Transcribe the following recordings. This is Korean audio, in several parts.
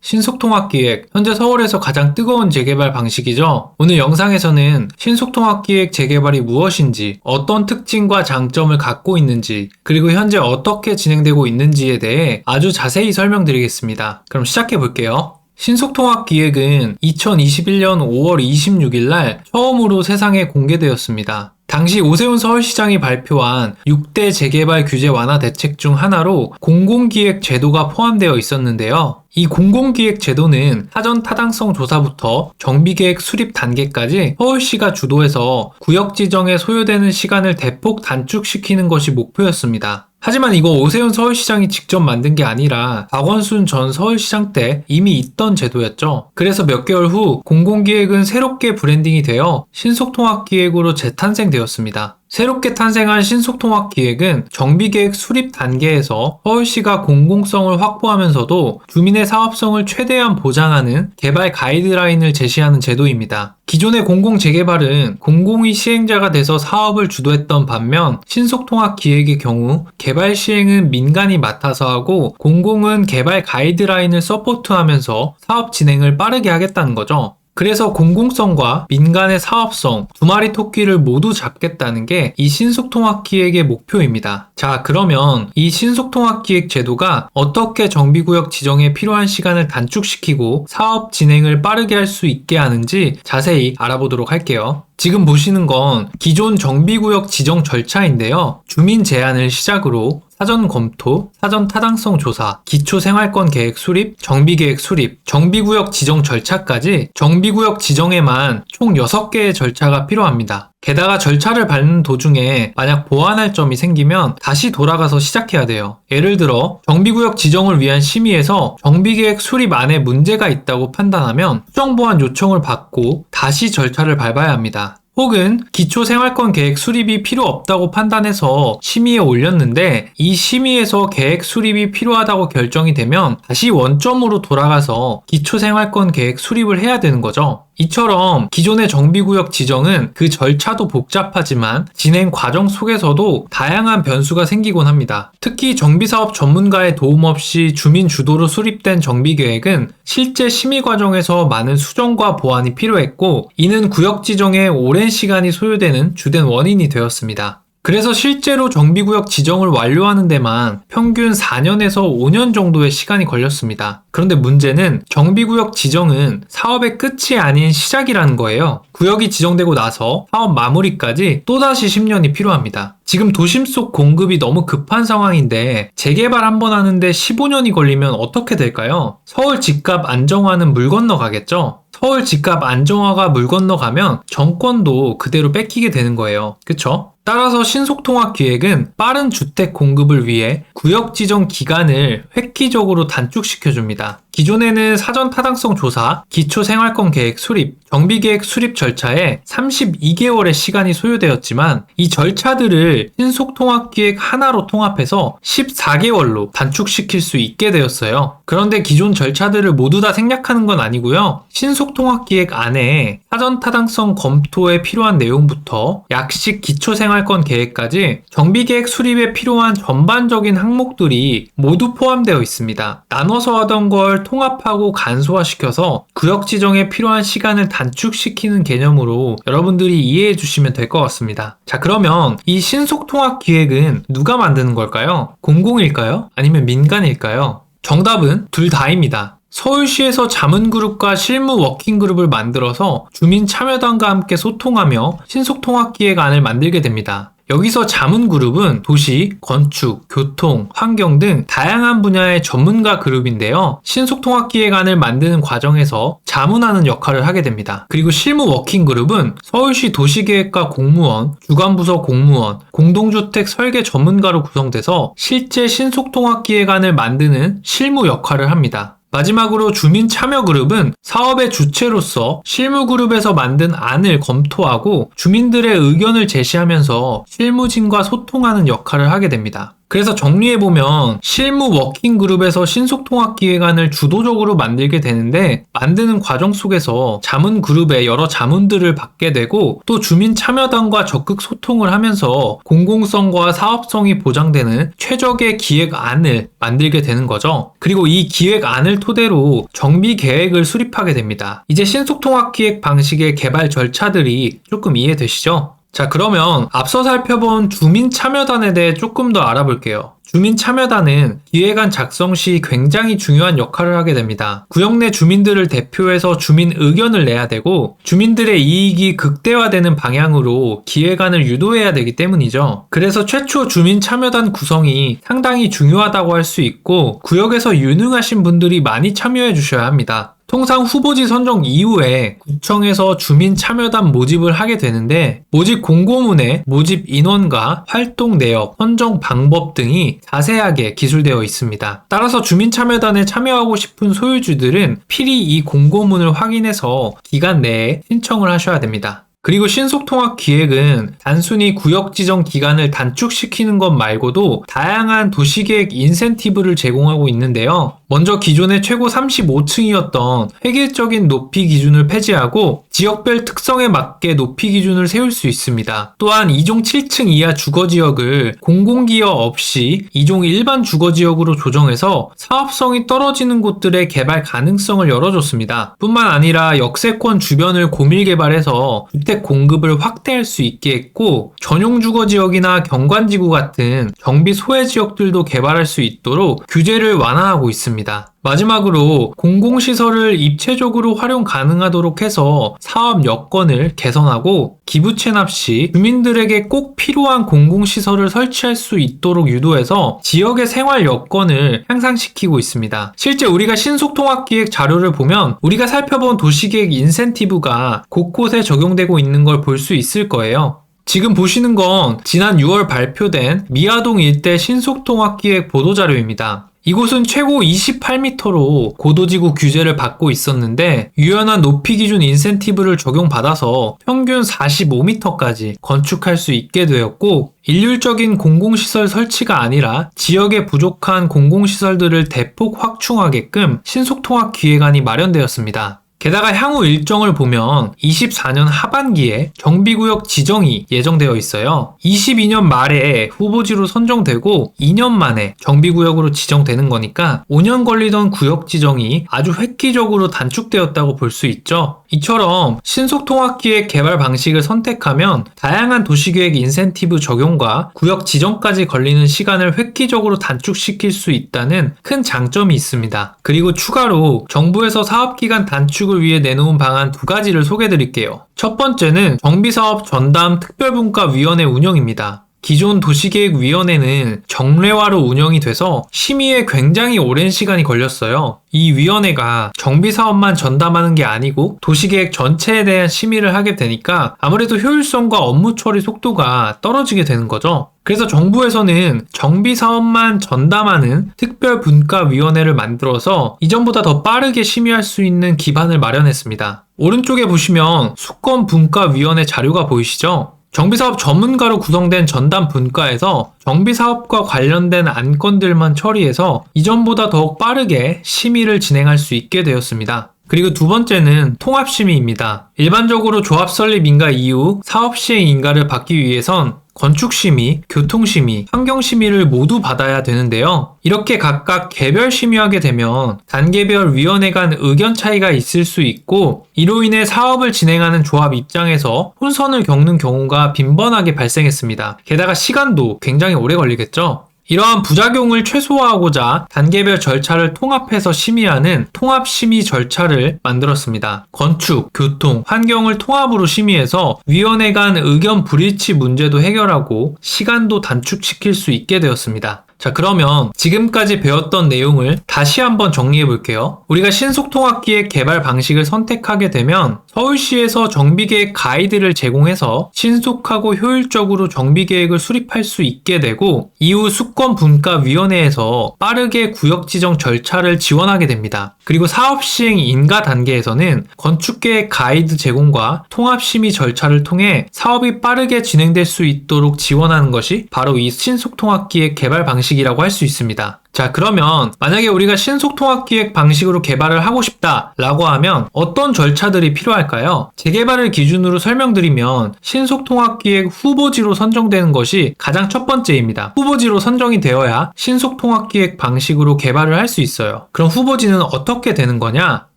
신속통합기획, 현재 서울에서 가장 뜨거운 재개발 방식이죠. 오늘 영상에서는 신속통합기획 재개발이 무엇인지, 어떤 특징과 장점을 갖고 있는지, 그리고 현재 어떻게 진행되고 있는지에 대해 아주 자세히 설명드리겠습니다. 그럼 시작해 볼게요. 신속통합기획은 2021년 5월 26일 날 처음으로 세상에 공개되었습니다. 당시 오세훈 서울시장이 발표한 6대 재개발 규제 완화 대책 중 하나로 공공기획 제도가 포함되어 있었는데요. 이 공공기획 제도는 사전 타당성 조사부터 정비계획 수립 단계까지 서울시가 주도해서 구역 지정에 소요되는 시간을 대폭 단축시키는 것이 목표였습니다. 하지만 이거 오세훈 서울시장이 직접 만든 게 아니라 박원순 전 서울시장 때 이미 있던 제도였죠. 그래서 몇 개월 후 공공기획은 새롭게 브랜딩이 되어 신속통합기획으로 재탄생되었습니다. 새롭게 탄생한 신속통합기획은 정비계획 수립 단계에서 서울시가 공공성을 확보하면서도 주민의 사업성을 최대한 보장하는 개발 가이드라인을 제시하는 제도입니다. 기존의 공공재개발은 공공이 시행자가 돼서 사업을 주도했던 반면 신속통합기획의 경우 개발 시행은 민간이 맡아서 하고 공공은 개발 가이드라인을 서포트하면서 사업 진행을 빠르게 하겠다는 거죠. 그래서 공공성과 민간의 사업성 두 마리 토끼를 모두 잡겠다는 게 이 신속통합기획의 목표입니다. 자, 그러면 이 신속통합기획 제도가 어떻게 정비구역 지정에 필요한 시간을 단축시키고 사업 진행을 빠르게 할 수 있게 하는지 자세히 알아보도록 할게요. 지금 보시는 건 기존 정비구역 지정 절차인데요. 주민 제안을 시작으로 사전 검토, 사전 타당성 조사, 기초생활권 계획 수립, 정비계획 수립, 정비구역 지정 절차까지 정비구역 지정에만 총 6개의 절차가 필요합니다. 게다가 절차를 밟는 도중에 만약 보완할 점이 생기면 다시 돌아가서 시작해야 돼요. 예를 들어 정비구역 지정을 위한 심의에서 정비계획 수립 안에 문제가 있다고 판단하면 수정보완 요청을 받고 다시 절차를 밟아야 합니다. 혹은 기초생활권 계획 수립이 필요 없다고 판단해서 심의에 올렸는데 이 심의에서 계획 수립이 필요하다고 결정이 되면 다시 원점으로 돌아가서 기초생활권 계획 수립을 해야 되는 거죠. 이처럼 기존의 정비구역 지정은 그 절차도 복잡하지만 진행 과정 속에서도 다양한 변수가 생기곤 합니다. 특히 정비사업 전문가의 도움 없이 주민 주도로 수립된 정비계획은 실제 심의 과정에서 많은 수정과 보완이 필요했고 이는 구역 지정에 오랜 시간이 소요되는 주된 원인이 되었습니다. 그래서 실제로 정비구역 지정을 완료하는 데만 평균 4년에서 5년 정도의 시간이 걸렸습니다. 그런데 문제는 정비구역 지정은 사업의 끝이 아닌 시작이라는 거예요. 구역이 지정되고 나서 사업 마무리까지 또다시 10년이 필요합니다. 지금 도심 속 공급이 너무 급한 상황인데 재개발 한번 하는데 15년이 걸리면 어떻게 될까요? 서울 집값 안정화는 물 건너가겠죠? 서울 집값 안정화가 물 건너가면 정권도 그대로 뺏기게 되는 거예요. 그쵸? 따라서 신속통합기획은 빠른 주택 공급을 위해 구역 지정 기간을 획기적으로 단축시켜줍니다. 기존에는 사전 타당성 조사, 기초생활권 계획 수립, 정비계획 수립 절차에 32개월의 시간이 소요되었지만 이 절차들을 신속통합기획 하나로 통합해서 14개월로 단축시킬 수 있게 되었어요. 그런데 기존 절차들을 모두 다 생략하는 건 아니고요. 신속통합기획 안에 사전 타당성 검토에 필요한 내용부터 약식 기초생활권 계획까지 정비계획 수립에 필요한 전반적인 항목들이 모두 포함되어 있습니다. 나눠서 하던 걸 통합하고 간소화시켜서 구역 지정에 필요한 시간을 단축시키는 개념으로 여러분들이 이해해 주시면 될 것 같습니다. 자, 그러면 이 신속통합기획은 누가 만드는 걸까요? 공공일까요? 아니면 민간일까요? 정답은 둘 다입니다. 서울시에서 자문그룹과 실무 워킹그룹을 만들어서 주민 참여단과 함께 소통하며 신속통합기획안을 만들게 됩니다. 여기서 자문그룹은 도시, 건축, 교통, 환경 등 다양한 분야의 전문가 그룹인데요. 신속통합기획안을 만드는 과정에서 자문하는 역할을 하게 됩니다. 그리고 실무 워킹그룹은 서울시 도시계획과 공무원, 주관부서 공무원, 공동주택 설계 전문가로 구성돼서 실제 신속통합기획안을 만드는 실무 역할을 합니다. 마지막으로 주민참여그룹은 사업의 주체로서 실무그룹에서 만든 안을 검토하고 주민들의 의견을 제시하면서 실무진과 소통하는 역할을 하게 됩니다. 그래서 정리해보면 실무 워킹그룹에서 신속통합기획안을 주도적으로 만들게 되는데 만드는 과정 속에서 자문그룹의 여러 자문들을 받게 되고 또 주민 참여단과 적극 소통을 하면서 공공성과 사업성이 보장되는 최적의 기획안을 만들게 되는 거죠. 그리고 이 기획안을 토대로 정비 계획을 수립하게 됩니다. 이제 신속통합기획 방식의 개발 절차들이 조금 이해되시죠? 자, 그러면 앞서 살펴본 주민참여단에 대해 조금 더 알아볼게요. 주민참여단은 기획안 작성 시 굉장히 중요한 역할을 하게 됩니다. 구역 내 주민들을 대표해서 주민 의견을 내야 되고 주민들의 이익이 극대화되는 방향으로 기획안을 유도해야 되기 때문이죠. 그래서 최초 주민참여단 구성이 상당히 중요하다고 할 수 있고 구역에서 유능하신 분들이 많이 참여해 주셔야 합니다. 통상 후보지 선정 이후에 구청에서 주민 참여단 모집을 하게 되는데 모집 공고문에 모집 인원과 활동 내역, 선정 방법 등이 자세하게 기술되어 있습니다. 따라서 주민 참여단에 참여하고 싶은 소유주들은 필히 이 공고문을 확인해서 기간 내에 신청을 하셔야 됩니다. 그리고 신속통합기획은 단순히 구역 지정 기간을 단축시키는 것 말고도 다양한 도시계획 인센티브를 제공하고 있는데요. 먼저 기존의 최고 35층이었던 획일적인 높이 기준을 폐지하고 지역별 특성에 맞게 높이 기준을 세울 수 있습니다. 또한 2종 7층 이하 주거지역을 공공기여 없이 2종 일반 주거지역으로 조정해서 사업성이 떨어지는 곳들의 개발 가능성을 열어줬습니다. 뿐만 아니라 역세권 주변을 고밀 개발해서 주택 공급을 확대할 수 있게 했고 전용 주거지역이나 경관지구 같은 정비 소외 지역들도 개발할 수 있도록 규제를 완화하고 있습니다. 마지막으로 공공시설을 입체적으로 활용 가능하도록 해서 사업 여건을 개선하고 기부 체납 시 주민들에게 꼭 필요한 공공시설을 설치할 수 있도록 유도해서 지역의 생활 여건을 향상시키고 있습니다. 실제 우리가 신속통합기획 자료를 보면 우리가 살펴본 도시계획 인센티브가 곳곳에 적용되고 있는 걸 볼 수 있을 거예요. 지금 보시는 건 지난 6월 발표된 미아동 일대 신속통합기획 보도자료입니다. 이곳은 최고 28m로 고도지구 규제를 받고 있었는데 유연한 높이 기준 인센티브를 적용받아서 평균 45m까지 건축할 수 있게 되었고 일률적인 공공시설 설치가 아니라 지역에 부족한 공공시설들을 대폭 확충하게끔 신속통합기획안이 마련되었습니다. 게다가 향후 일정을 보면 24년 하반기에 정비구역 지정이 예정되어 있어요. 22년 말에 후보지로 선정되고 2년 만에 정비구역으로 지정되는 거니까 5년 걸리던 구역 지정이 아주 획기적으로 단축되었다고 볼 수 있죠. 이처럼 신속통합기획 개발 방식을 선택하면 다양한 도시계획 인센티브 적용과 구역 지정까지 걸리는 시간을 획기적으로 단축시킬 수 있다는 큰 장점이 있습니다. 그리고 추가로 정부에서 사업기간 단축을 위해 내놓은 방안 2가지를 소개해드릴게요. 첫 번째는 정비사업 전담 특별분과위원회 운영입니다. 기존 도시계획위원회는 정례화로 운영이 돼서 심의에 굉장히 오랜 시간이 걸렸어요. 이 위원회가 정비사업만 전담하는 게 아니고 도시계획 전체에 대한 심의를 하게 되니까 아무래도 효율성과 업무 처리 속도가 떨어지게 되는 거죠. 그래서 정부에서는 정비사업만 전담하는 특별분과위원회를 만들어서 이전보다 더 빠르게 심의할 수 있는 기반을 마련했습니다. 오른쪽에 보시면 수권분과위원회 자료가 보이시죠? 정비사업 전문가로 구성된 전담 분과에서 정비사업과 관련된 안건들만 처리해서 이전보다 더욱 빠르게 심의를 진행할 수 있게 되었습니다. 그리고 두 번째는 통합심의입니다. 일반적으로 조합 설립 인가 이후 사업 시행 인가를 받기 위해선 건축심의, 교통심의, 환경심의를 모두 받아야 되는데요. 이렇게 각각 개별 심의하게 되면 단계별 위원회 간 의견 차이가 있을 수 있고 이로 인해 사업을 진행하는 조합 입장에서 혼선을 겪는 경우가 빈번하게 발생했습니다. 게다가 시간도 굉장히 오래 걸리겠죠. 이러한 부작용을 최소화하고자 단계별 절차를 통합해서 심의하는 통합심의 절차를 만들었습니다. 건축, 교통, 환경을 통합으로 심의해서 위원회 간 의견 불일치 문제도 해결하고 시간도 단축시킬 수 있게 되었습니다. 자, 그러면 지금까지 배웠던 내용을 다시 한번 정리해 볼게요. 우리가 신속통합기획 개발 방식을 선택하게 되면 서울시에서 정비계획 가이드를 제공해서 신속하고 효율적으로 정비계획을 수립할 수 있게 되고 이후 수권분과위원회에서 빠르게 구역지정 절차를 지원하게 됩니다. 그리고 사업 시행 인가 단계에서는 건축계획 가이드 제공과 통합심의 절차를 통해 사업이 빠르게 진행될 수 있도록 지원하는 것이 바로 이 신속통합기획 개발 방식이라고 할 수 있습니다. 자, 그러면 만약에 우리가 신속통합기획 방식으로 개발을 하고 싶다라고 하면 어떤 절차들이 필요할까요? 재개발을 기준으로 설명드리면 신속통합기획 후보지로 선정되는 것이 가장 첫 번째입니다. 후보지로 선정이 되어야 신속통합기획 방식으로 개발을 할 수 있어요. 그럼 후보지는 어떻게 되는 거냐?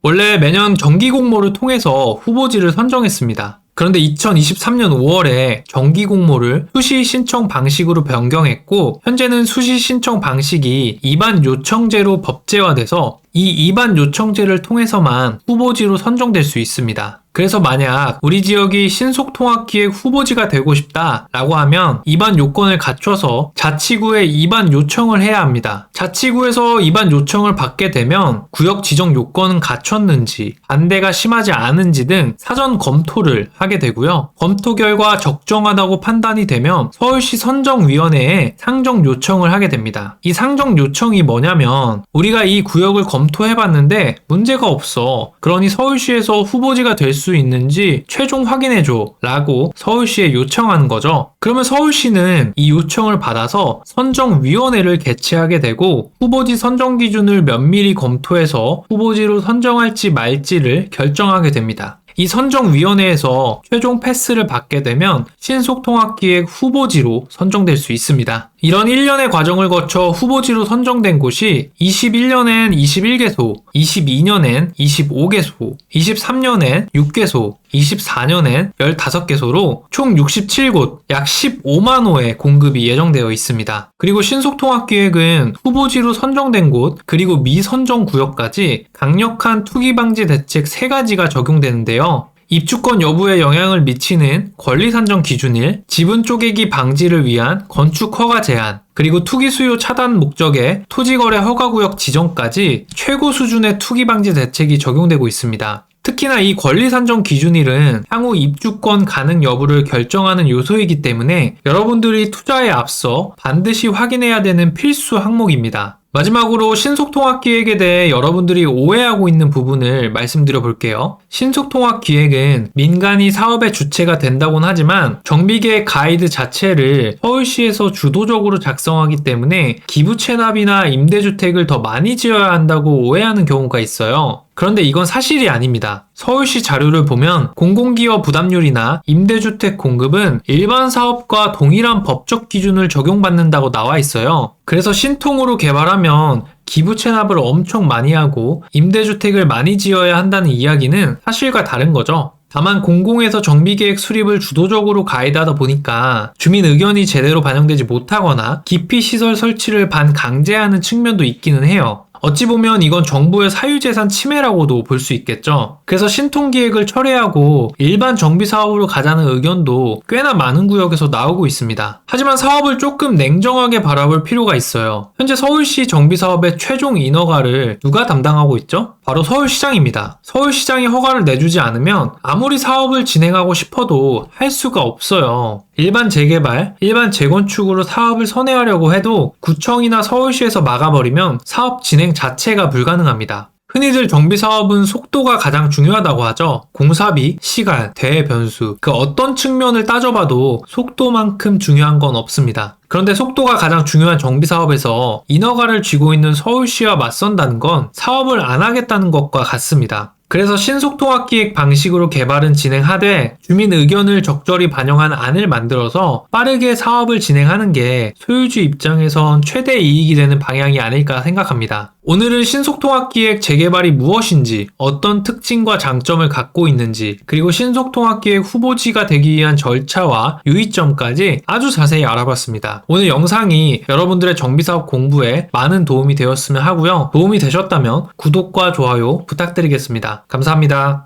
원래 매년 정기공모를 통해서 후보지를 선정했습니다. 그런데 2023년 5월에 정기공모를 수시 신청 방식으로 변경했고, 현재는 수시 신청 방식이 입안 요청제로 법제화돼서 이 입안 요청제를 통해서만 후보지로 선정될 수 있습니다. 그래서 만약 우리 지역이 신속통합기획 후보지가 되고 싶다라고 하면 입안 요건을 갖춰서 자치구에 입안 요청을 해야 합니다. 자치구에서 입안 요청을 받게 되면 구역 지정 요건은 갖췄는지, 반대가 심하지 않은지 등 사전 검토를 하게 되고요. 검토 결과 적정하다고 판단이 되면 서울시 선정위원회에 상정 요청을 하게 됩니다. 이 상정 요청이 뭐냐면 우리가 이 구역을 검토해봤는데 문제가 없어. 그러니 서울시에서 후보지가 될 수 있는지 최종 확인해줘 라고 서울시에 요청하는 거죠. 그러면 서울시는 이 요청을 받아서 선정위원회를 개최하게 되고 후보지 선정 기준을 면밀히 검토해서 후보지로 선정할지 말지를 결정하게 됩니다. 이 선정위원회에서 최종 패스를 받게 되면 신속통합기획 후보지로 선정될 수 있습니다. 이런 1년의 과정을 거쳐 후보지로 선정된 곳이 21년엔 21개소, 22년엔 25개소, 23년엔 6개소, 24년엔 15개소로 총 67곳, 약 15만 호의 공급이 예정되어 있습니다. 그리고 신속통합기획은 후보지로 선정된 곳, 그리고 미선정 구역까지 강력한 투기방지 대책 3가지가 적용되는데요. 입주권 여부에 영향을 미치는 권리산정 기준일, 지분 쪼개기 방지를 위한 건축 허가 제한, 그리고 투기 수요 차단 목적의 토지거래 허가구역 지정까지 최고 수준의 투기 방지 대책이 적용되고 있습니다. 특히나 이 권리산정 기준일은 향후 입주권 가능 여부를 결정하는 요소이기 때문에 여러분들이 투자에 앞서 반드시 확인해야 되는 필수 항목입니다. 마지막으로 신속통합기획에 대해 여러분들이 오해하고 있는 부분을 말씀드려 볼게요. 신속통합기획은 민간이 사업의 주체가 된다고는 하지만 정비계획 가이드 자체를 서울시에서 주도적으로 작성하기 때문에 기부 체납이나 임대주택을 더 많이 지어야 한다고 오해하는 경우가 있어요. 그런데 이건 사실이 아닙니다. 서울시 자료를 보면 공공기여 부담률이나 임대주택 공급은 일반 사업과 동일한 법적 기준을 적용받는다고 나와 있어요. 그래서 신통으로 개발하면 기부 체납을 엄청 많이 하고 임대주택을 많이 지어야 한다는 이야기는 사실과 다른 거죠. 다만 공공에서 정비계획 수립을 주도적으로 가이드하다 보니까 주민 의견이 제대로 반영되지 못하거나 기피시설 설치를 반강제하는 측면도 있기는 해요. 어찌 보면 이건 정부의 사유재산 침해라고도 볼 수 있겠죠. 그래서 신통기획을 철회하고 일반 정비사업으로 가자는 의견도 꽤나 많은 구역에서 나오고 있습니다. 하지만 사업을 조금 냉정하게 바라볼 필요가 있어요. 현재 서울시 정비사업의 최종 인허가를 누가 담당하고 있죠? 바로 서울시장입니다. 서울시장이 허가를 내주지 않으면 아무리 사업을 진행하고 싶어도 할 수가 없어요. 일반 재개발, 일반 재건축으로 사업을 선회하려고 해도 구청이나 서울시에서 막아버리면 사업 진행 자체가 불가능합니다. 흔히들 정비사업은 속도가 가장 중요하다고 하죠. 공사비, 시간, 대회 변수, 그 어떤 측면을 따져봐도 속도만큼 중요한 건 없습니다. 그런데 속도가 가장 중요한 정비사업에서 인허가를 쥐고 있는 서울시와 맞선다는 건 사업을 안 하겠다는 것과 같습니다. 그래서 신속통합기획 방식으로 개발은 진행하되 주민 의견을 적절히 반영한 안을 만들어서 빠르게 사업을 진행하는 게 소유주 입장에선 최대 이익이 되는 방향이 아닐까 생각합니다. 오늘은 신속통합기획 재개발이 무엇인지, 어떤 특징과 장점을 갖고 있는지, 그리고 신속통합기획 후보지가 되기 위한 절차와 유의점까지 아주 자세히 알아봤습니다. 오늘 영상이 여러분들의 정비사업 공부에 많은 도움이 되었으면 하고요. 도움이 되셨다면 구독과 좋아요 부탁드리겠습니다. 감사합니다.